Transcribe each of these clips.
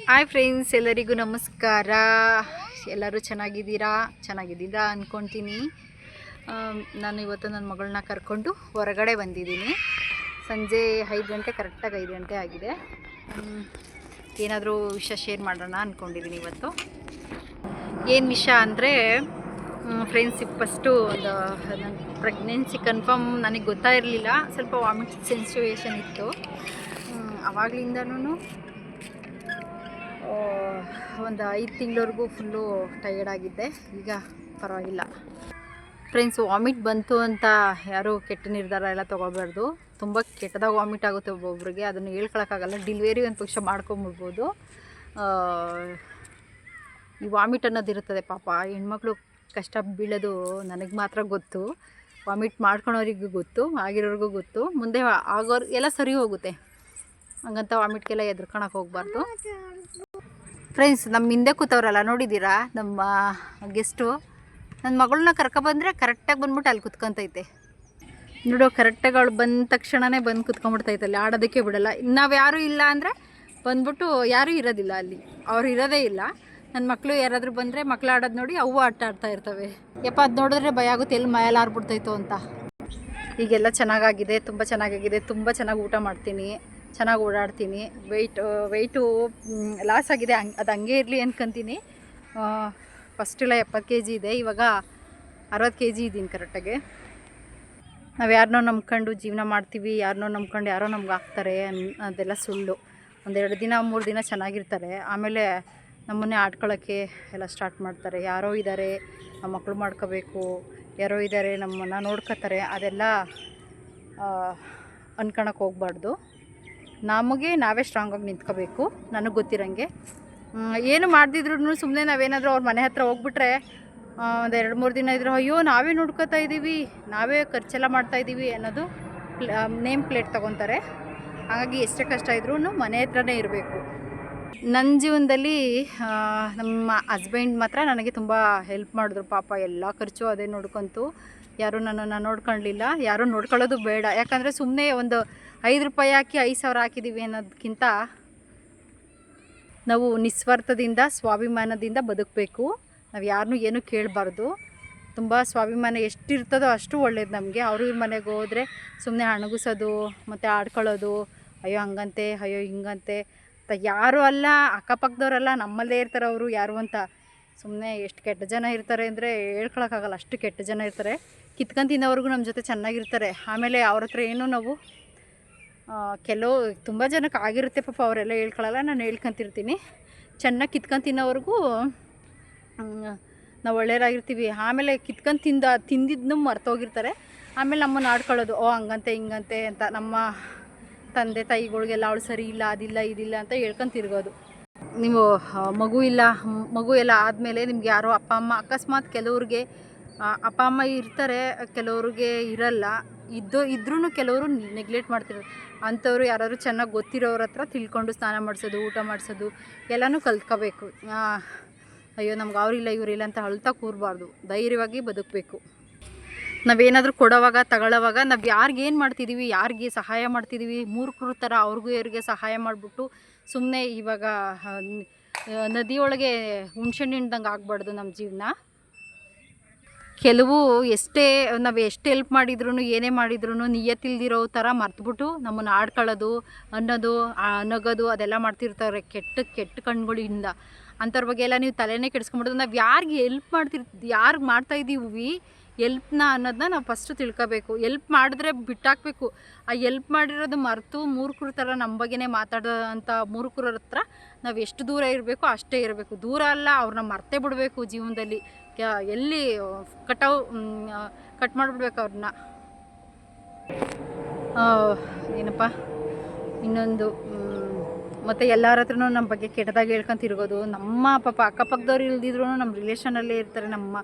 Hi friends, ಎಲ್ಲರಿಗೂ ನಮಸ್ಕಾರ. ಎಲ್ಲರೂ ಚೆನ್ನಾಗಿದ್ದೀರಾ ಅಂದ್ಕೊಳ್ತೀನಿ. ನಾನು ಇವತ್ತು ನನ್ನ ಮಗಳನ್ನ ಕರ್ಕೊಂಡು ಹೊರಗಡೆ ಬಂದಿದ್ದೀನಿ. ಸಂಜೆ 5 ಗಂಟೆ, ಕರೆಕ್ಟಾಗಿ 5 ಗಂಟೆ ಆಗಿದೆ. ಏನಾದರೂ ವಿಷಯ ಶೇರ್ ಮಾಡೋಣ ಅಂದ್ಕೊಂಡಿದ್ದೀನಿ ಇವತ್ತು. ಏನು ವಿಷಯ ಅಂದರೆ ಫ್ರೆಂಡ್ಸ್, ಫಸ್ಟು ಒಂದು ನನ್ನ ಪ್ರೆಗ್ನೆನ್ಸಿ ಕನ್ಫರ್ಮ್ ನನಗೆ ಗೊತ್ತಾಗಿರಲಿಲ್ಲ. ಸ್ವಲ್ಪ ವಾಮಿಟ್ ಸೆನ್ಸಿವೇಷನ್ ಇತ್ತು. ಆವಾಗಲಿಂದನೂ ಒಂದು 5 ತಿಂಗಳವರೆಗೂ ಫುಲ್ಲು ಟಯರ್ಡ್ ಆಗಿದ್ದೆ. ಈಗ ಪರವಾಗಿಲ್ಲ ಫ್ರೆಂಡ್ಸ್. ವಾಮಿಟ್ ಬಂತು ಅಂತ ಯಾರೂ ಕೆಟ್ಟ ನಿರ್ಧಾರ ಎಲ್ಲ ತೊಗೊಳ್ಬಾರ್ದು. ತುಂಬ ಕೆಟ್ಟದಾಗ ವಾಮಿಟ್ ಆಗುತ್ತೆ ಒಬ್ಬೊಬ್ರಿಗೆ, ಅದನ್ನು ಹೇಳ್ಕೊಳಕ್ಕಾಗಲ್ಲ. ಡೆಲಿವರಿ ಒಂದು ಪಕ್ಷ ಮಾಡ್ಕೊಂಬಿಡ್ಬೋದು. ಈ ವಾಮಿಟ್ ಅನ್ನೋದಿರುತ್ತದೆ. ಪಾಪ ಹೆಣ್ಮಕ್ಳು ಕಷ್ಟ ಬೀಳೋದು ನನಗೆ ಮಾತ್ರ ಗೊತ್ತು, ವಾಮಿಟ್ ಮಾಡ್ಕೊಳೋರಿಗೂ ಗೊತ್ತು, ಆಗಿರೋರಿಗೂ ಗೊತ್ತು. ಮುಂದೆ ಆಗೋರು ಎಲ್ಲ ಸರಿ ಹೋಗುತ್ತೆ. ಹಂಗಂತ ವಾಮಿಟ್ಗೆಲ್ಲ ಎದ್ರುಕೊಳಕ್ಕೆ ಹೋಗ್ಬಾರ್ದು ಫ್ರೆಂಡ್ಸ್. ನಮ್ಮ ಹಿಂದೆ ಕೂತವ್ರಲ್ಲ, ನೋಡಿದ್ದೀರಾ ನಮ್ಮ ಗೆಸ್ಟು. ನನ್ನ ಮಗಳನ್ನ ಕರ್ಕೊಬಂದರೆ ಕರೆಕ್ಟಾಗಿ ಬಂದ್ಬಿಟ್ಟು ಅಲ್ಲಿ ಕುತ್ಕೊತೈತೆ ನೋಡು. ಕರೆಕ್ಟಾಗಿ ಅವಳು ಬಂದ ತಕ್ಷಣವೇ ಬಂದು ಕುತ್ಕೊಂಡ್ಬಿಡ್ತೈತೆ ಅಲ್ಲಿ, ಆಡೋದಕ್ಕೆ ಬಿಡಲ್ಲ. ನಾವು ಯಾರೂ ಇಲ್ಲ ಅಂದರೆ ಬಂದ್ಬಿಟ್ಟು ಯಾರೂ ಇರೋದಿಲ್ಲ ಅಲ್ಲಿ, ಅವ್ರು ಇರೋದೇ ಇಲ್ಲ. ನನ್ನ ಮಕ್ಕಳು ಯಾರಾದರೂ ಬಂದರೆ ಮಕ್ಳು ಆಡೋದು ನೋಡಿ ಅವು ಆಡ್ತಾ ಇರ್ತವೆ. ಯಪ್ಪ, ಅದು ನೋಡಿದ್ರೆ ಭಯ ಆಗುತ್ತೆ, ಎಲ್ಲಿ ಮೈಯಲ್ಲಿ ಆರ್ಬಿಡ್ತೈತೋ ಅಂತ. ಈಗೆಲ್ಲ ಚೆನ್ನಾಗಾಗಿದೆ, ತುಂಬ ಚೆನ್ನಾಗಾಗಿದೆ. ತುಂಬ ಚೆನ್ನಾಗಿ ಊಟ ಮಾಡ್ತೀನಿ, ಚೆನ್ನಾಗಿ ಓಡಾಡ್ತೀನಿ. ವೆಯ್ಟು ಲಾಸ್ ಆಗಿದೆ. ಅದು ಹಂಗೆ ಇರಲಿ ಅಂದ್ಕೊತೀನಿ. ಫಸ್ಟೆಲ್ಲ 70 kg ಇದೆ, ಇವಾಗ 60 kg ಇದ್ದೀನಿ ಕರೆಕ್ಟಾಗಿ. ನಾವು ಯಾರನ್ನೋ ನಂಬ್ಕೊಂಡು ಜೀವನ ಮಾಡ್ತೀವಿ, ಯಾರನ್ನೋ ನಂಬ್ಕೊಂಡು ಯಾರೋ ನಮ್ಗೆ ಆಗ್ತಾರೆ ಅದೆಲ್ಲ ಸುಳ್ಳು. 1-2 ದಿನ 3 ದಿನ ಚೆನ್ನಾಗಿರ್ತಾರೆ, ಆಮೇಲೆ ನಮ್ಮನ್ನೇ ಆಡ್ಕೊಳ್ಳೋಕ್ಕೆ ಎಲ್ಲ ಸ್ಟಾರ್ಟ್ ಮಾಡ್ತಾರೆ. ಯಾರೋ ಇದ್ದಾರೆ, ನಮ್ಮ ಮಕ್ಕಳು ಮಾಡ್ಕೋಬೇಕು, ಯಾರೋ ಇದ್ದಾರೆ ನಮ್ಮನ್ನು ನೋಡ್ಕೋತಾರೆ, ಅದೆಲ್ಲ ಅನ್ಕೊಳಕ್ಕೆ ಹೋಗ್ಬಾರ್ದು. ನಮಗೆ ನಾವೇ ಸ್ಟ್ರಾಂಗಾಗಿ ನಿಂತ್ಕೋಬೇಕು. ನನಗೆ ಗೊತ್ತಿರೋಂಗೆ ಏನು ಮಾಡ್ದಿದ್ರು ಸುಮ್ಮನೆ ನಾವೇನಾದರೂ ಅವ್ರ ಮನೆ ಹತ್ರ ಹೋಗ್ಬಿಟ್ರೆ 1-2-3 ದಿನ ಇದ್ರೂ ಅಯ್ಯೋ ನಾವೇ ನೋಡ್ಕೋತಾ ಇದ್ದೀವಿ, ನಾವೇ ಖರ್ಚೆಲ್ಲ ಮಾಡ್ತಾಯಿದ್ದೀವಿ ಅನ್ನೋದು ನೇಮ್ ಪ್ಲೇಟ್ ತೊಗೊತಾರೆ. ಹಾಗಾಗಿ ಎಷ್ಟೇ ಕಷ್ಟ ಇದ್ರೂ ಮನೆ ಹತ್ರನೇ ಇರಬೇಕು. ನನ್ನ ಜೀವನದಲ್ಲಿ ನಮ್ಮ ಹಸ್ಬೆಂಡ್ ಮಾತ್ರ ನನಗೆ ತುಂಬ ಹೆಲ್ಪ್ ಮಾಡಿದ್ರು. ಪಾಪ ಎಲ್ಲ ಖರ್ಚು ಅದೇ ನೋಡ್ಕೊಂತು. ಯಾರೂ ನನ್ನನ್ನು ನೋಡ್ಕೊಳ್ಳಿಲ್ಲ, ಯಾರೂ ನೋಡ್ಕೊಳ್ಳೋದು ಬೇಡ. ಯಾಕಂದರೆ ಸುಮ್ಮನೆ ಒಂದು 5 ರೂಪಾಯಿ ಹಾಕಿ 5,000 ಹಾಕಿದ್ದೀವಿ ಅನ್ನೋದಕ್ಕಿಂತ ನಾವು ನಿಸ್ವಾರ್ಥದಿಂದ ಸ್ವಾಭಿಮಾನದಿಂದ ಬದುಕಬೇಕು. ನಾವು ಯಾರನ್ನೂ ಏನೂ ಕೇಳಬಾರ್ದು. ತುಂಬ ಸ್ವಾಭಿಮಾನ ಎಷ್ಟಿರ್ತದೋ ಅಷ್ಟು ಒಳ್ಳೇದು ನಮಗೆ. ಅವ್ರ ಮನೆಗೆ ಹೋದರೆ ಸುಮ್ಮನೆ ಅಣಗಿಸೋದು ಮತ್ತು ಆಡ್ಕೊಳ್ಳೋದು, ಅಯ್ಯೋ ಹಂಗಂತೆ ಅಯ್ಯೋ ಹಿಂಗಂತೆ ಯಾರೂ ಅಲ್ಲ, ಅಕ್ಕಪಕ್ಕದವರೆಲ್ಲ ನಮ್ಮಲ್ಲೇ ಇರ್ತಾರೆ ಅವರು ಯಾರು ಅಂತ. ಸುಮ್ಮನೆ ಎಷ್ಟು ಕೆಟ್ಟ ಜನ ಇರ್ತಾರೆ ಅಂದರೆ ಹೇಳ್ಕೊಳಕ್ಕಾಗಲ್ಲ, ಅಷ್ಟು ಕೆಟ್ಟ ಜನ ಇರ್ತಾರೆ. ಕಿತ್ಕೊಂಡು ತಿನ್ನೋವ್ರಿಗೂ ನಮ್ಮ ಜೊತೆ ಚೆನ್ನಾಗಿರ್ತಾರೆ. ಆಮೇಲೆ ಅವ್ರ ಹತ್ರ ಏನೂ ನಾವು ತುಂಬ ಜನಕ್ಕೆ ಆಗಿರುತ್ತೆ ಪಾಪ, ಅವರೆಲ್ಲ ಹೇಳ್ಕೊಳ್ಳಲ್ಲ, ನಾನು ಹೇಳ್ಕೊತಿರ್ತೀನಿ. ಚೆನ್ನಾಗಿ ಕಿತ್ಕೊಂಡು ತಿನ್ನೋವ್ರಿಗೂ ನಾವು ಒಳ್ಳೆಯರಾಗಿರ್ತೀವಿ. ಆಮೇಲೆ ಕಿತ್ಕೊಂಡು ತಿಂದಿದ್ದನ್ನು ಮರ್ತೋಗಿರ್ತಾರೆ. ಆಮೇಲೆ ನಮ್ಮನ್ನು ಆಡ್ಕೊಳ್ಳೋದು, ಓ ಹಂಗಂತೆ ಹಿಂಗಂತೆ ಅಂತ. ನಮ್ಮ ತಂದೆ ತಾಯಿಗಳಿಗೆಲ್ಲ ಅವಳು ಸರಿ ಇಲ್ಲ, ಅದಿಲ್ಲ ಇದಿಲ್ಲ ಅಂತ ಹೇಳ್ಕೊಂಡು ತಿರ್ಗೋದು. ನೀವು ಮಗು ಎಲ್ಲ ಆದಮೇಲೆ ನಿಮ್ಗೆ ಯಾರೋ ಅಪ್ಪ ಅಮ್ಮ ಅಕಸ್ಮಾತ್ ಕೆಲವ್ರಿಗೆ ಅಪ್ಪ ಅಮ್ಮ ಇರ್ತಾರೆ, ಕೆಲವ್ರಿಗೆ ಇರಲ್ಲ. ಇದ್ರೂ ಕೆಲವರು ನೆಗ್ಲೆಕ್ಟ್ ಮಾಡ್ತಿರೋದು. ಅಂಥವ್ರು ಯಾರಾದರೂ ಚೆನ್ನಾಗಿ ಗೊತ್ತಿರೋರ ಹತ್ರ ತಿಳ್ಕೊಂಡು ಸ್ನಾನ ಮಾಡಿಸೋದು, ಊಟ ಮಾಡಿಸೋದು ಎಲ್ಲನೂ ಕಲ್ತ್ಕೋಬೇಕು. ಅಯ್ಯೋ ನಮ್ಗೆ ಅವರಿಲ್ಲ ಇವರಿಲ್ಲ ಅಂತ ಅಳ್ತಾ ಕೂರಬಾರ್ದು, ಧೈರ್ಯವಾಗಿ ಬದುಕಬೇಕು. ನಾವೇನಾದರೂ ಕೊಡೋವಾಗ ತಗೊಳ್ಳೋವಾಗ ನಾವು ಯಾರಿಗೇನು ಮಾಡ್ತಿದ್ದೀವಿ, ಯಾರಿಗೆ ಸಹಾಯ ಮಾಡ್ತಿದ್ದೀವಿ, ಮೂರ್ಖರ ಥರ ಅವ್ರಿಗೂ ಇವ್ರಿಗೆ ಸಹಾಯ ಮಾಡಿಬಿಟ್ಟು ಸುಮ್ಮನೆ ಇವಾಗ ನದಿಯೊಳಗೆ ಹುಣ್ಸೆಹಣ್ಣು ಹಿಂಡ್ದಂಗೆ ಆಗಬಾರ್ದು ನಮ್ಮ ಜೀವನ. ನಾವು ಎಷ್ಟು ಹೆಲ್ಪ್ ಮಾಡಿದ್ರು ಏನೇ ಮಾಡಿದ್ರು ನಿಯತ್ತಿಲ್ದಿರೋ ಥರ ಮರ್ತುಬಿಟ್ಟು ನಮ್ಮನ್ನು ಆಡ್ಕೊಳ್ಳೋದು ಅನ್ನೋದು ನಗೋದು ಅದೆಲ್ಲ ಮಾಡ್ತಿರ್ತಾರೆ ಕೆಟ್ಟ ಕಣ್ಗಳಿಂದ. ಅಂಥವ್ರ ಬಗ್ಗೆ ಎಲ್ಲ ನೀವು ತಲೆನೇ ಕೆಡಿಸ್ಕೊಂಬಿಡೋದು. ನಾವು ಯಾರಿಗೆ ಯಾರಿಗೆ ಮಾಡ್ತಾಯಿದ್ದೀವಿ ಎಲ್ಪ್ನ ಅನ್ನೋದನ್ನ ನಾವು ಫಸ್ಟು ತಿಳ್ಕೋಬೇಕು. ಎಲ್ಪ್ ಮಾಡಿದ್ರೆ ಬಿಟ್ಟಾಕಬೇಕು. ಆ ಎಲ್ಪ್ ಮಾಡಿರೋದು ಮರೆತು ಮೂರ್ಖರ ಥರ ನಮ್ಮ ಬಗ್ಗೆನೇ ಮಾತಾಡೋ ಅಂಥ ಮೂರ್ಖರ ಹತ್ರ ನಾವು ಎಷ್ಟು ದೂರ ಇರಬೇಕು ಅಷ್ಟೇ ಇರಬೇಕು. ದೂರ ಅಲ್ಲ, ಅವ್ರನ್ನ ಮರ್ತೇ ಬಿಡಬೇಕು. ಜೀವನದಲ್ಲಿ ಎಲ್ಲಿ ಕಟ್ ಮಾಡಿಬಿಡ್ಬೇಕು ಅವ್ರನ್ನ. ಏನಪ್ಪ ಇನ್ನೊಂದು, ಮತ್ತು ಎಲ್ಲರ ಹತ್ರನೂ ನಮ್ಮ ಬಗ್ಗೆ ಕೆಟ್ಟದಾಗಿ ಹೇಳ್ಕೊಂಡು ತಿರ್ಗೋದು. ನಮ್ಮ ಪಾಪ ಅಕ್ಕಪಕ್ಕದವ್ರು ಇಲ್ದಿದ್ರು ನಮ್ಮ ರಿಲೇಷನಲ್ಲೇ ಇರ್ತಾರೆ, ನಮ್ಮ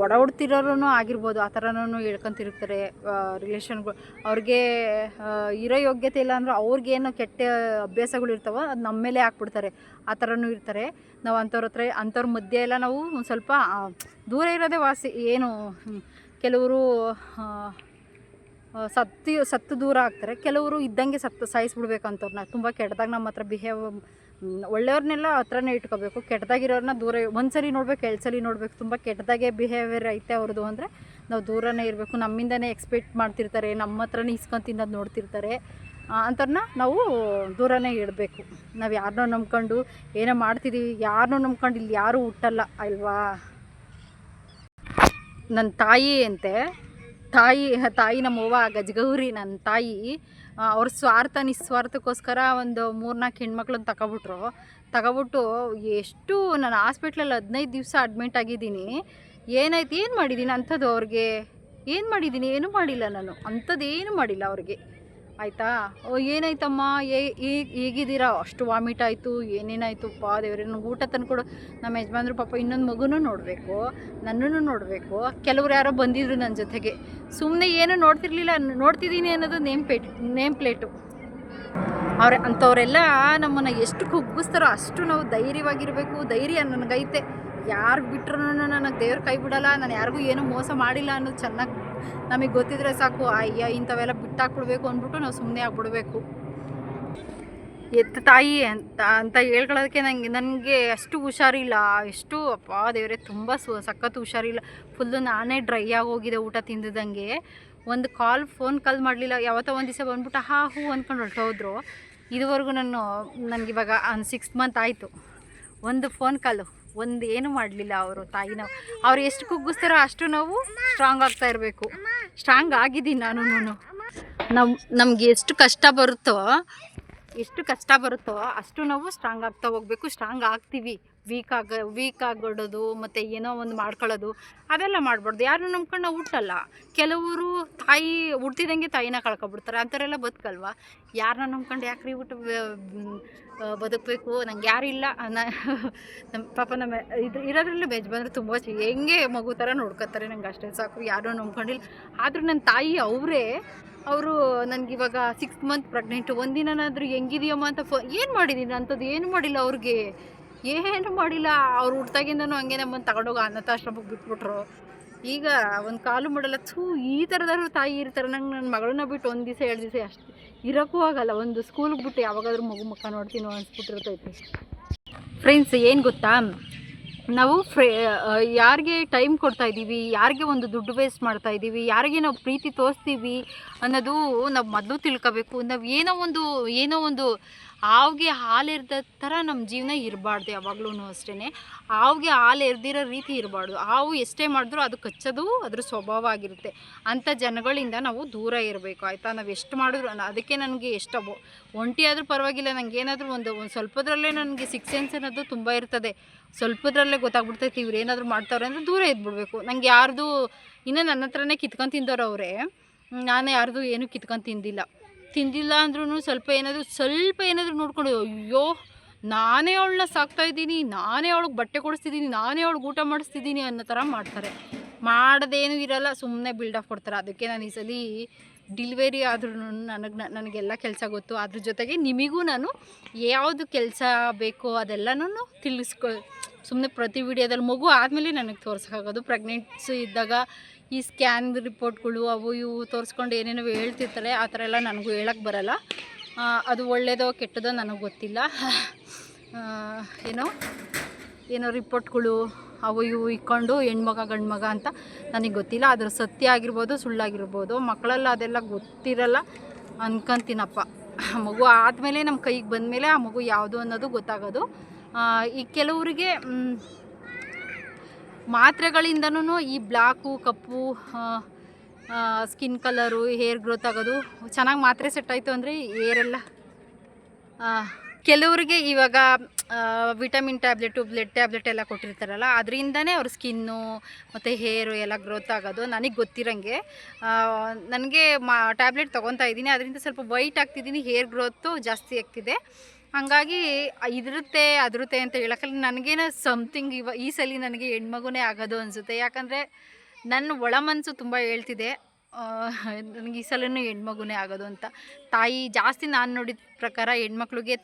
ಒಡಹುಡ್ತಿರೋರು ಆಗಿರ್ಬೋದು, ಆ ಥರನೂ ಹೇಳ್ಕೊಂಡು ತಿರುಗ್ತಾರೆ ರಿಲೇಷನ್ಗಳು. ಅವ್ರಿಗೆ ಇರೋ ಯೋಗ್ಯತೆ ಇಲ್ಲ ಅಂದರೂ ಅವ್ರಿಗೇನು ಕೆಟ್ಟ ಅಭ್ಯಾಸಗಳು ಇರ್ತಾವೋ ಅದು ನಮ್ಮ ಮೇಲೆ ಹಾಕ್ಬಿಡ್ತಾರೆ, ಆ ಥರನೂ ಇರ್ತಾರೆ. ನಾವು ಅಂಥವ್ರ ಮಧ್ಯೆ ಎಲ್ಲ ನಾವು ಒಂದು ಸ್ವಲ್ಪ ದೂರ ಇರೋದೇ ವಾಸಿ. ಏನು ಕೆಲವರು ಸತ್ತು ದೂರ ಆಗ್ತಾರೆ, ಕೆಲವರು ಇದ್ದಂಗೆ ಸಾಯಿಸ್ಬಿಡ್ಬೇಕು ಅಂಥವ್ರನ್ನ. ತುಂಬ ಕೆಟ್ಟದಾಗ ನಮ್ಮ ಹತ್ರ ಬಿಹೇವ್ ಒಳ್ಳೆಯವ್ರನ್ನೆಲ್ಲ ಹತ್ರನೇ ಇಟ್ಕೋಬೇಕು, ಕೆಟ್ಟದಾಗಿರೋರನ್ನ ದೂರ. ಒಂದು ಸಲ ನೋಡ್ಬೇಕು, 2 ಸಲ ನೋಡಬೇಕು. ತುಂಬ ಕೆಟ್ಟದಾಗೆ ಬಿಹೇವಿಯರ್ ಐತೆ ಅವ್ರದ್ದು ಅಂದರೆ ನಾವು ದೂರನೇ ಇರಬೇಕು. ನಮ್ಮಿಂದನೇ ಎಕ್ಸ್ಪೆಕ್ಟ್ ಮಾಡ್ತಿರ್ತಾರೆ, ನಮ್ಮ ಹತ್ರನೇ ಇಸ್ಕೊಂಡು ತಿನ್ನೋದು ನೋಡ್ತಿರ್ತಾರೆ. ಅಂಥವ್ರನ್ನ ನಾವು ದೂರನೇ ಇಡಬೇಕು. ನಾವು ಯಾರನ್ನೋ ನಂಬ್ಕೊಂಡು ಏನೋ ಮಾಡ್ತಿದ್ದೀವಿ, ಯಾರನ್ನೂ ನಂಬ್ಕೊಂಡು ಇಲ್ಲಿ ಯಾರೂ ಹುಟ್ಟಲ್ಲ ಅಲ್ವಾ. ನನ್ನ ತಾಯಿ ಅಂತೆ, ತಾಯಿ ನಮ್ಮವ್ವ ಗಜಗೌರಿ ನನ್ನ ತಾಯಿ. ಅವ್ರ ನಿಸ್ವಾರ್ಥಕ್ಕೋಸ್ಕರ ಒಂದು 3-4 ಹೆಣ್ಮಕ್ಳನ್ನ ತಗೊಬಿಟ್ಟು ಎಷ್ಟು ನಾನು ಹಾಸ್ಪಿಟ್ಲಲ್ಲಿ 15 ದಿವಸ ಅಡ್ಮಿಟ್ ಆಗಿದ್ದೀನಿ. ಏನಾಯ್ತು, ಏನು ಮಾಡಿದ್ದೀನಿ ಅಂಥದ್ದು ಅವ್ರಿಗೆ? ಏನು ಮಾಡಿದ್ದೀನಿ? ಏನೂ ಮಾಡಿಲ್ಲ ನಾನು, ಅಂಥದ್ದು ಏನೂ ಮಾಡಿಲ್ಲ ಅವ್ರಿಗೆ. ಆಯಿತಾ? ಏನಾಯ್ತಮ್ಮ, ಹೇಗಿದ್ದೀರಾ? ಅಷ್ಟು ವಾಮಿಟ್ ಆಯಿತು, ಏನೇನಾಯಿತು ಪಾ ದೇವ್ರೆ. ನನಗೆ ಊಟ ತಂದುಕೊಡು. ನಮ್ಮ ಯಜಮಾನ್ರು ಪಾಪ ಇನ್ನೊಂದು ಮಗುನೂ ನೋಡಬೇಕು, ನನ್ನನ್ನು ನೋಡಬೇಕು. ಕೆಲವ್ರು ಯಾರೋ ಬಂದಿದ್ರು ನನ್ನ ಜೊತೆಗೆ, ಸುಮ್ಮನೆ ಏನೂ ನೋಡ್ತಿದ್ದೀನಿ ಅನ್ನೋದು ನೇಮ್ ಪ್ಲೇಟು. ಅಂಥವರೆಲ್ಲ ನಮ್ಮನ್ನು ಎಷ್ಟು ಕುಗ್ಗಿಸ್ತಾರೋ ಅಷ್ಟು ನಾವು ಧೈರ್ಯವಾಗಿರಬೇಕು. ಧೈರ್ಯ ನನಗೈತೆ, ಯಾರು ಬಿಟ್ರೂ ನನಗೆ ದೇವ್ರ ಕೈ ಬಿಡಲ್ಲ. ನಾನು ಯಾರಿಗೂ ಏನೂ ಮೋಸ ಮಾಡಿಲ್ಲ ಅನ್ನೋದು ಚೆನ್ನಾಗಿ ನಮಗೆ ಗೊತ್ತಿದ್ರೆ ಸಾಕು. ಅಯ್ಯ ಇಂಥವೆಲ್ಲ ಬಿಟ್ಟಾಕ್ಬಿಡ್ಬೇಕು ಅಂದ್ಬಿಟ್ಟು ನಾವು ಸುಮ್ಮನೆ ಆಗ್ಬಿಡ್ಬೇಕು. ಎತ್ತ ತಾಯಿ ಅಂತ ಹೇಳ್ಕೊಳ್ಳೋದಕ್ಕೆ ನನಗೆ ಅಷ್ಟು ಹುಷಾರಿಲ್ಲ. ಎಷ್ಟು ಅಪ್ಪ ದೇವರೇ, ತುಂಬ ಸಖತ್ತು ಹುಷಾರಿಲ್ಲ. ಫುಲ್ಲು ನಾನೇ ಡ್ರೈ ಆಗೋಗಿದೆ ಊಟ ತಿಂದಿದ್ದಂಗೆ. ಒಂದು ಫೋನ್ ಕಾಲ್ ಮಾಡಲಿಲ್ಲ. ಯಾವತ್ತೋ ಒಂದು ದಿವಸ ಬಂದ್ಬಿಟ್ಟು ಹೂ ಅಂದ್ಕೊಂಡು ಹೊರಟೋದ್ರು. ಇದುವರೆಗೂ ನನಗಿವಾಗ 6 ಮಂತ್ ಆಯಿತು. ಒಂದು ಫೋನ್ ಕಾಲು ಏನು ಮಾಡಲಿಲ್ಲ ಅವರು ತಾಯಿನ. ಅವ್ರು ಎಷ್ಟು ಕುಗ್ಗಿಸ್ತಾರೋ ಅಷ್ಟು ನಾವು ಸ್ಟ್ರಾಂಗ್ ಆಗ್ತಾ ಇರಬೇಕು. ಸ್ಟ್ರಾಂಗ್ ಆಗಿದ್ದೀನಿ ನಾನು. ನಮಗೆ ಎಷ್ಟು ಕಷ್ಟ ಬರುತ್ತೋ ಅಷ್ಟು ನಾವು ಸ್ಟ್ರಾಂಗ್ ಆಗ್ತಾ ಹೋಗಬೇಕು. ಸ್ಟ್ರಾಂಗ್ ಆಗ್ತೀವಿ. ವೀಕ್ ಆಗೋಡೋದು ಮತ್ತು ಏನೋ ಒಂದು ಮಾಡ್ಕೊಳ್ಳೋದು ಅದೆಲ್ಲ ಮಾಡಬಾರ್ದು. ಯಾರನ್ನೂ ನಂಬ್ಕೊಂಡು ನಾವು ಹುಟ್ಟಲ್ಲ. ಕೆಲವರು ಹುಟ್ಟಿದಂಗೆ ತಾಯಿನ ಕಳ್ಕೊಬಿಡ್ತಾರೆ. ಅಂಥವರೆಲ್ಲ ಬದುಕಲ್ವ. ಯಾರನ್ನ ನಂಬ್ಕೊಂಡು ಯಾಕ್ರಿ ಬದುಕಬೇಕು? ನಂಗೆ ಯಾರಿಲ್ಲ ಪಾಪ ಇರೋದ್ರಲ್ಲೂ ಬಂದರೆ ತುಂಬ ಹೆಂಗೆ ಮಗು ಥರ ನೋಡ್ಕೊತಾರೆ. ನಂಗೆ ಅಷ್ಟೇ ಸಾಕು, ಯಾರೂ ನಂಬ್ಕೊಂಡಿಲ್ಲ. ಆದರೂ ನನ್ನ ತಾಯಿ ಅವರು ನನಗಿವಾಗ 6 ಮಂತ್ ಪ್ರೆಗ್ನೆಂಟು. ಒಂದಿನಾದರೂ ಹೆಂಗಿದೆಯಮ್ಮ ಅಂತ ಏನು ಮಾಡಿದ್ದೀನಿ ಅಂಥದ್ದು? ಏನು ಮಾಡಿಲ್ಲ ಅವ್ರಿಗೆ, ಏನು ಮಾಡಿಲ್ಲ. ಅವ್ರು ಹುಟ್ಟಾಗಿಂದನೂ ಹಂಗೆ ನಮ್ಮನ್ನು ತಗೊಂಡೋಗಿ ಅನಾಥಾಶ್ರಮಕ್ಕೆ ಬಿಟ್ಬಿಟ್ರು. ಈಗ ಒಂದು ಕಾಲು ಮಾಡಲ್ಲ. ಈ ಥರದಾದ್ರು ತಾಯಿ ಇರ್ತಾರೆ. ನನ್ನ ಮಗಳನ್ನ ಬಿಟ್ಟು 1 ದಿವಸ 2 ದಿವಸ ಅಷ್ಟು ಇರೋಕ್ಕೂ ಆಗಲ್ಲ. ಒಂದು ಸ್ಕೂಲಿಗೆ ಬಿಟ್ಟು ಯಾವಾಗಾದ್ರೂ ಮಗು ಮುಖ ನೋಡ್ತೀನೋ ಅನ್ಸ್ಬಿಟ್ಟಿರ್ತೈತೆ. ಫ್ರೆಂಡ್ಸ್, ಏನು ಗೊತ್ತಾ, ನಾವು ಯಾರಿಗೆ ಟೈಮ್ ಕೊಡ್ತಾಯಿದ್ದೀವಿ, ಯಾರಿಗೆ ಒಂದು ದುಡ್ಡು ವೇಸ್ಟ್ ಮಾಡ್ತಾಯಿದ್ದೀವಿ, ಯಾರಿಗೆ ನಾವು ಪ್ರೀತಿ ತೋರಿಸ್ತೀವಿ ಅನ್ನೋದು ನಾವು ಮೊದಲು ತಿಳ್ಕೋಬೇಕು. ನಾವು ಏನೋ ಒಂದು ಹಾವಿಗೆ ಹಾಲು ಎರೆದ ಥರ ನಮ್ಮ ಜೀವನ ಇರಬಾರ್ದು. ಯಾವಾಗಲೂ ಅಷ್ಟೇ ಹಾವಿಗೆ ಹಾಲು ಎರೆದಿರೋ ರೀತಿ ಇರಬಾರ್ದು. ಹಾವು ಎಷ್ಟೇ ಮಾಡಿದ್ರೂ ಅದು ಕಚ್ಚೋದು ಅದ್ರ ಸ್ವಭಾವ ಆಗಿರುತ್ತೆ. ಅಂಥ ಜನಗಳಿಂದ ನಾವು ದೂರ ಇರಬೇಕು. ಆಯಿತಾ? ನಾವು ಎಷ್ಟು ಮಾಡಿದ್ರು ಅದಕ್ಕೆ ನನಗೆ ಒಂಟಿ ಆದರೂ ಪರವಾಗಿಲ್ಲ. ನನಗೇನಾದರೂ ಒಂದು ಸ್ವಲ್ಪದ್ರಲ್ಲೇ ನನಗೆ 6 ಸೆನ್ಸ್ ಅನ್ನೋದು ತುಂಬ ಇರ್ತದೆ. ಸ್ವಲ್ಪದ್ರಲ್ಲೇ ಗೊತ್ತಾಗ್ಬಿಡ್ತೈತಿ ಇವ್ರು ಏನಾದರೂ ಮಾಡ್ತಾವ್ರೆ ಅಂದರೆ ದೂರ ಇದ್ಬಿಡ್ಬೇಕು. ನಂಗೆ ಯಾರ್ದು ಇನ್ನೂ ನನ್ನ ಹತ್ರನೇ ಕಿತ್ಕೊಂಡು ತಿಂದವ್ರು ಅವರೇ. ನಾನು ಯಾರ್ದು ಏನೂ ಕಿತ್ಕೊಂಡು ತಿಂದಿಲ್ಲ ಅಂದ್ರೂ ಸ್ವಲ್ಪ ಏನಾದರೂ ನೋಡ್ಕೊಂಡು ಅಯ್ಯೋ ನಾನೇ ಅವಳನ್ನ ಸಾಕ್ತಾಯಿದ್ದೀನಿ, ನಾನೇ ಅವಳಿಗೆ ಬಟ್ಟೆ ಕೊಡಿಸ್ತಿದ್ದೀನಿ, ನಾನೇ ಅವಳಿಗೆ ಊಟ ಮಾಡಿಸ್ತಿದ್ದೀನಿ ಅನ್ನೋ ಥರ ಮಾಡ್ತಾರೆ. ಮಾಡೋದೇನೂ ಇರಲ್ಲ, ಸುಮ್ಮನೆ ಬಿಲ್ಡಪ್ ಕೊಡ್ತಾರೆ. ಅದಕ್ಕೆ ನಾನು ಈ ಸಲ ಡಿಲಿವರಿ ಆದ್ರೂ ನನಗೆಲ್ಲ ಕೆಲಸ ಗೊತ್ತು. ಅದ್ರ ಜೊತೆಗೆ ನಿಮಗೂ ನಾನು ಯಾವುದು ಕೆಲಸ ಬೇಕೋ ಅದೆಲ್ಲನೂ ಸುಮ್ಮನೆ ಪ್ರತಿ ವಿಡಿಯೋದಲ್ಲಿ ಮಗು ಆದಮೇಲೆ ನನಗೆ ತೋರ್ಸೋಕ್ಕಾಗೋದು. ಪ್ರೆಗ್ನೆನ್ಸಿ ಇದ್ದಾಗ ಈ ಸ್ಕ್ಯಾನ್ ರಿಪೋರ್ಟ್ಗಳು ಅವು ಇವು ತೋರಿಸ್ಕೊಂಡು ಏನೇನೋ ಹೇಳ್ತಿರ್ತಾರೆ. ಆ ಥರ ಎಲ್ಲ ನನಗೂ ಹೇಳೋಕ್ಕೆ ಬರಲ್ಲ. ಅದು ಒಳ್ಳೆಯದೋ ಕೆಟ್ಟದೋ ನನಗೆ ಗೊತ್ತಿಲ್ಲ. ಏನೋ ರಿಪೋರ್ಟ್ಗಳು ಅವು ಇವು ಇಕ್ಕೊಂಡು ಹೆಣ್ಮಗ ಗಂಡು ಮಗ ಅಂತ ನನಗೆ ಗೊತ್ತಿಲ್ಲ. ಅದ್ರ ಸತ್ಯ ಆಗಿರ್ಬೋದು, ಸುಳ್ಳಾಗಿರ್ಬೋದು. ಮಕ್ಕಳೆಲ್ಲ ಅದೆಲ್ಲ ಗೊತ್ತಿರಲ್ಲ ಅನ್ಕೊಂತೀನಪ್ಪ. ಮಗು ಆದಮೇಲೆ ನಮ್ಮ ಕೈಗೆ ಬಂದಮೇಲೆ ಆ ಮಗು ಯಾವುದು ಅನ್ನೋದು ಗೊತ್ತಾಗೋದು. ಈ ಕೆಲವರಿಗೆ ಮಾತ್ರೆಗಳಿಂದನೂ ಈ ಬ್ಲ್ಯಾಕು ಕಪ್ಪು ಸ್ಕಿನ್ ಕಲರು ಹೇರ್ ಗ್ರೋತ್ ಆಗೋದು. ಚೆನ್ನಾಗಿ ಮಾತ್ರೆ ಸೆಟ್ ಆಯಿತು ಅಂದರೆ ಹೇರೆಲ್ಲ ಕೆಲವರಿಗೆ ಇವಾಗ ವಿಟಮಿನ್ ಟ್ಯಾಬ್ಲೆಟು, ಬ್ಲಡ್ ಟ್ಯಾಬ್ಲೆಟ್ ಎಲ್ಲ ಕೊಟ್ಟಿರ್ತಾರಲ್ಲ, ಅದರಿಂದನೇ ಅವ್ರ ಸ್ಕಿನ್ನು ಮತ್ತು ಹೇರು ಎಲ್ಲ ಗ್ರೋತ್ ಆಗೋದು. ನನಗೆ ಗೊತ್ತಿರೋಂಗೆ ನನಗೆ ಟ್ಯಾಬ್ಲೆಟ್ ತೊಗೊತಾ ಇದ್ದೀನಿ, ಅದರಿಂದ ಸ್ವಲ್ಪ ವೈಟ್ ಆಗ್ತಿದ್ದೀನಿ, ಹೇರ್ ಗ್ರೋತು ಜಾಸ್ತಿ ಆಗ್ತಿದೆ. ಹಾಗಾಗಿ ಅದಿರುತ್ತೆ ಅಂತ ಹೇಳೋಕ್ಕಲ್ಲ. ನನಗೇನೋ ಸಮಥಿಂಗ್ ಈ ಸಲ ನನಗೆ ಹೆಣ್ಮಗುನೇ ಆಗೋದು ಅನಿಸುತ್ತೆ. ಯಾಕಂದರೆ ನನ್ನ ಒಳ ಮನಸ್ಸು ತುಂಬ ಹೇಳ್ತಿದೆ ನನಗೆ ಈ ಸಲನೂ ಹೆಣ್ಮಗುನೇ ಆಗೋದು ಅಂತ. ತಾಯಿ ಜಾಸ್ತಿ ನಾನು ನೋಡಿದ ಪ್ರಕಾರ ಹೆಣ್ಮಕ್ಳಿಗೆ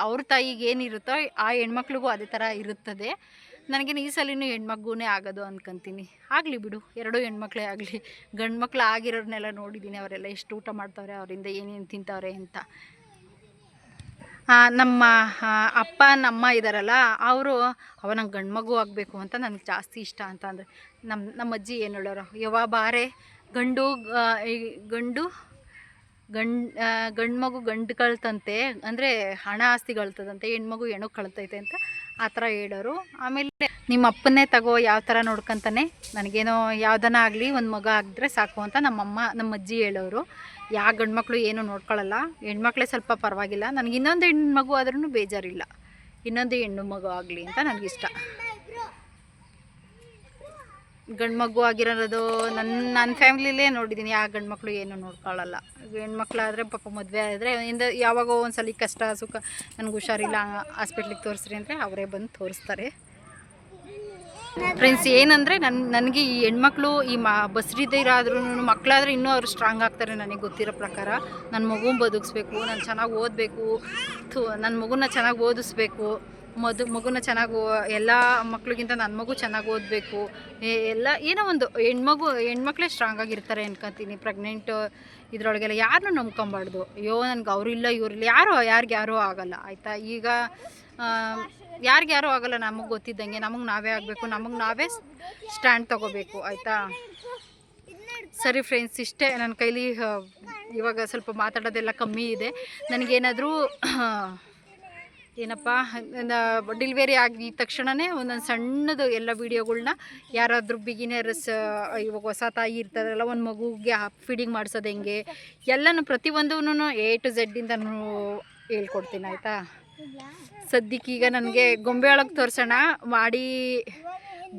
ಅವ್ರ ತಾಯಿಗೆ ಏನಿರುತ್ತೋ ಆ ಹೆಣ್ಮಕ್ಳಿಗೂ ಅದೇ ಥರ ಇರುತ್ತದೆ. ನನಗೇನು ಈ ಸಲನೂ ಹೆಣ್ಮಗುನೇ ಆಗೋದು ಅಂದ್ಕೊತೀನಿ. ಆಗಲಿ ಬಿಡು, 2 ಹೆಣ್ಮಕ್ಳೇ ಆಗಲಿ. ಗಂಡು ಮಕ್ಳು ಆಗಿರೋರನ್ನೆಲ್ಲ ನೋಡಿದ್ದೀನಿ, ಅವರೆಲ್ಲ ಎಷ್ಟು ಊಟ ಮಾಡ್ತಾವ್ರೆ, ಅವರಿಂದ ಏನೇನು ತಿಂತಾವ್ರೆ ಅಂತ. ನಮ್ಮ ಅಪ್ಪ ನಮ್ಮ ಇದ್ದಾರಲ್ಲ ಅವರು ನಂಗೆ ಗಂಡು ಮಗು ಆಗಬೇಕು ಅಂತ ನನಗೆ ಜಾಸ್ತಿ ಇಷ್ಟ ಅಂತ ಅಂದರೆ ನಮ್ಮ ಅಜ್ಜಿ ಏನು ಹೇಳೋರು, ಯವ್ವ ಬಾರೆ ಗಂಡು ಗಂಡು ಗಂಡು ಮಗು ಗಂಡು ಕಳ್ತಂತೆ, ಅಂದರೆ ಹಣ ಆಸ್ತಿ ಕಳ್ತದಂತೆ, ಹೆಣ್ಮಗು ಹೆಣ್ಣು ಕಳ್ತೈತೆ ಅಂತ ಆ ಥರ ಹೇಳೋರು. ಆಮೇಲೆ ನಿಮ್ಮ ಅಪ್ಪನ್ನೇ ತಗೋ, ಯಾವ ಥರ ನೋಡ್ಕೊತಾನೆ, ನನಗೇನೋ ಯಾವುದನ್ನ ಆಗಲಿ ಒಂದು ಮಗ ಆಗಿದ್ರೆ ಸಾಕು ಅಂತ ನಮ್ಮ ಅಜ್ಜಿ ಹೇಳೋರು. ಯಾವ ಗಂಡು ಮಕ್ಕಳು ಏನೂ ನೋಡ್ಕೊಳ್ಳಲ್ಲ, ಹೆಣ್ಮಕ್ಳೇ ಸ್ವಲ್ಪ ಪರವಾಗಿಲ್ಲ. ನನಗೆ ಇನ್ನೊಂದು ಹೆಣ್ಣು ಮಗು ಆದ್ರೂ ಬೇಜಾರಿಲ್ಲ, ಇನ್ನೊಂದು ಹೆಣ್ಣು ಮಗು ಆಗಲಿ ಅಂತ ನನಗಿಷ್ಟ. ಗಂಡು ಮಗು ಆಗಿರೋದು ನನ್ನ ಫ್ಯಾಮಿಲಿಲೇ ನೋಡಿದ್ದೀನಿ, ಯಾವ ಗಂಡು ಮಕ್ಕಳು ಏನೂ ನೋಡ್ಕೊಳ್ಳಲ್ಲ. ಹೆಣ್ಮಕ್ಳಾದರೆ ಪಾಪ ಮದುವೆ ಆದರೆ ಯಾವಾಗೋ ಒಂದ್ಸಲ ಕಷ್ಟ ಸುಖ, ನನಗೆ ಹುಷಾರಿಲ್ಲ ಹಾಸ್ಪಿಟ್ಲಿಗೆ ತೋರಿಸ್ರಿ ಅಂದರೆ ಅವರೇ ಬಂದು ತೋರಿಸ್ತಾರೆ. ಫ್ರೆಂಡ್ಸ್ ಏನಂದರೆ ನನಗೆ ಈ ಹೆಣ್ಮಕ್ಳು ಈ ಬಸ್ರಿದ್ದಿರಾದ್ರೂ ಮಕ್ಕಳಾದರೆ ಇನ್ನೂ ಅವರು ಸ್ಟ್ರಾಂಗ್ ಆಗ್ತಾರೆ. ನನಗೆ ಗೊತ್ತಿರೋ ಪ್ರಕಾರ ನನ್ನ ಮಗುನ ಬದುಕಿಸ್ಬೇಕು, ನಾನು ಚೆನ್ನಾಗಿ ಓದಬೇಕು, ನನ್ನ ಮಗುನ ಚೆನ್ನಾಗಿ ಓದಿಸ್ಬೇಕು, ಮಗುನ ಚೆನ್ನಾಗಿ ಎಲ್ಲ ಮಕ್ಳಿಗಿಂತ ನನ್ನ ಮಗು ಚೆನ್ನಾಗಿ ಓದಬೇಕು, ಎಲ್ಲ ಏನೋ ಒಂದು ಹೆಣ್ಮಕ್ಳೇ ಸ್ಟ್ರಾಂಗ್ ಆಗಿರ್ತಾರೆ ಅನ್ಕೊತೀನಿ. ಪ್ರೆಗ್ನೆಂಟ್ ಇದರೊಳಗೆಲ್ಲ ಯಾರನ್ನೂ ನಂಬ್ಕೊಬಾರ್ದು. ಅಯ್ಯೋ ನನಗೆ ಅವರಿಲ್ಲ ಇವರಿಲ್ಲ, ಯಾರಿಗ್ಯಾರೂ ಆಗಲ್ಲ ಆಯಿತಾ. ಈಗ ಯಾರಿಗ್ಯಾರೂ ಆಗಲ್ಲ, ನಮಗೆ ಗೊತ್ತಿದ್ದಂಗೆ ನಮಗೆ ನಾವೇ ಆಗಬೇಕು, ನಮಗೆ ನಾವೇ ಸ್ಟ್ಯಾಂಡ್ ತೊಗೋಬೇಕು ಆಯಿತಾ. ಸರಿ ಫ್ರೆಂಡ್ಸ್, ಇಷ್ಟೇ ನನ್ನ ಕೈಲಿ. ಇವಾಗ ಸ್ವಲ್ಪ ಮಾತಾಡೋದೆಲ್ಲ ಕಮ್ಮಿ ಇದೆ. ನನಗೇನಾದರೂ ಏನಪ್ಪ ಡೆಲಿವರಿ ಆಗಿದ ತಕ್ಷಣವೇ ಒಂದೊಂದು ಸಣ್ಣದು ಎಲ್ಲ ವೀಡಿಯೋಗಳ್ನ ಯಾರಾದರೂ ಬಿಗಿನರ್ಸ್, ಇವಾಗ ಹೊಸ ತಾಯಿ ಇರ್ತಾರಲ್ಲ, ಒಂದು ಮಗುಗೆ ಫೀಡಿಂಗ್ ಮಾಡಿಸೋದು ಹೆಂಗೆ ಎಲ್ಲನೂ ಪ್ರತಿಯೊಂದೂ A to Z ಇಂದನೂ ಹೇಳ್ಕೊಡ್ತೀನಿ ಆಯಿತಾ. ಸದ್ಯಕ್ಕೀಗ ನನಗೆ ಗೊಂಬೆ ಒಳಗೆ ತೋರಿಸೋಣ,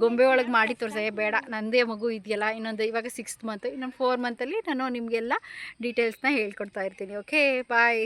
ಗೊಂಬೆ ಒಳಗೆ ಮಾಡಿ ಬೇಡ, ನನ್ನದೇ ಮಗು ಇದೆಯಲ್ಲ, ಇವಾಗ 6th ಮಂತ್, ಇನ್ನೊಂದು 4 ಮಂತಲ್ಲಿ ನಾನು ನಿಮಗೆಲ್ಲ ಡೀಟೇಲ್ಸ್ನ ಹೇಳ್ಕೊಡ್ತಾ ಇರ್ತೀನಿ. ಓಕೆ ಬಾಯ್.